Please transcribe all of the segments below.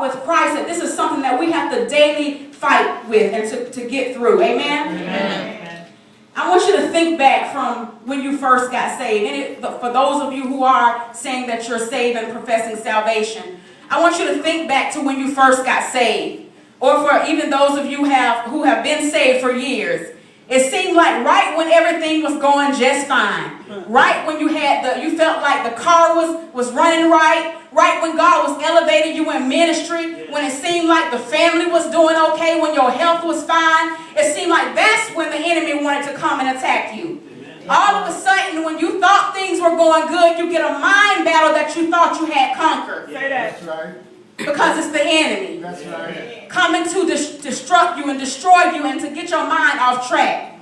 with Christ that this is something that we have to daily fight with and to get through. Amen? Amen. I want you to think back from when you first got saved. And for those of you who are saying that you're saved and professing salvation, I want you to think back to when you first got saved. Or for even those of you who have been saved for years. It seemed like right when everything was going just fine. Right when you felt like the car was running right. Right when God was elevating you in ministry. When it seemed like the family was doing okay. When your health was fine. It seemed like that's when the enemy wanted to come and attack you. All of a sudden, when you thought things were going good, you get a mind battle that you thought you had conquered. Say that. That's right. Because it's the enemy. That's right. Coming to destruct you and destroy you and to get your mind off track.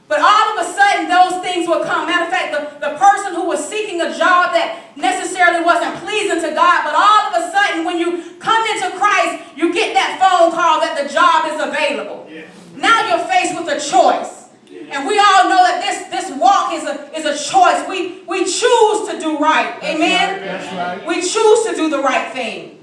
But all of a sudden, those things will come. Matter of fact, the person who was seeking a job that necessarily wasn't pleasing to God, but all of a sudden, when you come into Christ, you get that phone call that the job is available. Yeah. Now you're faced with a choice. Yeah. And we all know that this walk is a choice. We choose to do right. Amen? That's right. We choose to do the right thing.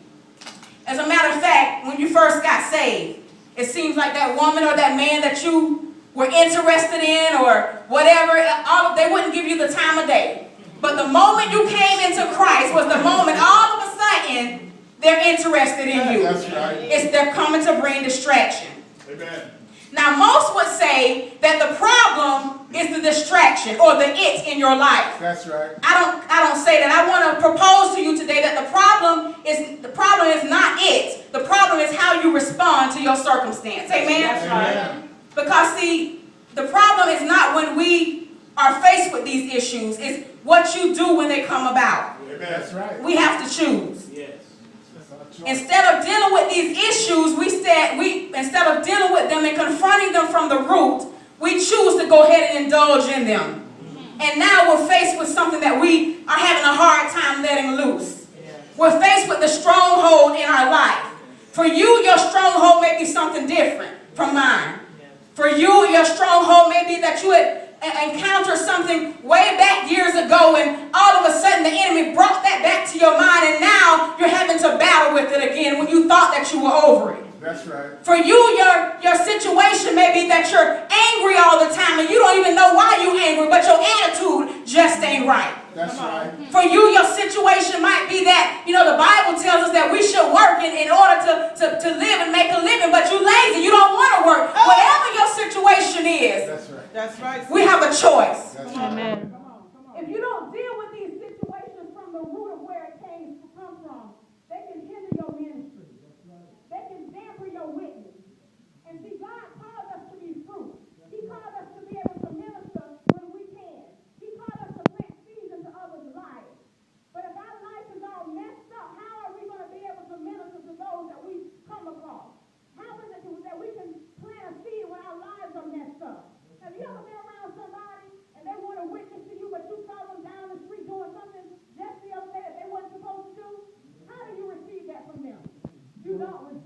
As a matter of fact, when you first got saved, it seems like that woman or that man that you were interested in or whatever, they wouldn't give you the time of day. But the moment you came into Christ was the moment all of a sudden they're interested in you. That's right. They're coming to bring distraction. Amen. Now, most would say that the problem is the distraction or the it in your life. That's right. I don't say that. I want to propose to you today that the problem is not it. The problem is how you respond to your circumstance. Amen? That's right. Because see, the problem is not when we are faced with these issues. It's what you do when they come about. Amen. That's right. We have to choose. Yes. Instead of dealing with these issues, instead of dealing with them and confronting them from the root, we choose to go ahead and indulge in them. And now we're faced with something that we are having a hard time letting loose. We're faced with the stronghold in our life. For you, your stronghold may be something different from mine. For you, your stronghold may be that you had encountered something way back years ago and all of a sudden the enemy brought that back to your mind and now you're having to battle with it again when you thought that you were over it. That's right. For you, your situation may be that you're angry all the time and you don't even know why you're angry, but your attitude just ain't right. That's right. For you, your situation might be that, the Bible tells us that we should work in order to live and make a living, but you're lazy. You don't want to work. Whatever your situation is, That's right. That's right. we have a choice. That's right. Amen. If you don't deal with these situations from the root of where it come from, they can hinder your ministry. They can dampen your witness. And see, God called us to be fruit. He called us to be able to minister when we can. He called us to plant seeds into others' lives. But if our life is all messed up, how are we going to be able to minister to those that we come across? How is it that we can plant a seed when our lives are messed up? Have you ever been around somebody and they want to witness to you, but you saw them down the street doing something just the other day that they weren't supposed to do? How do you receive that from them? You don't receive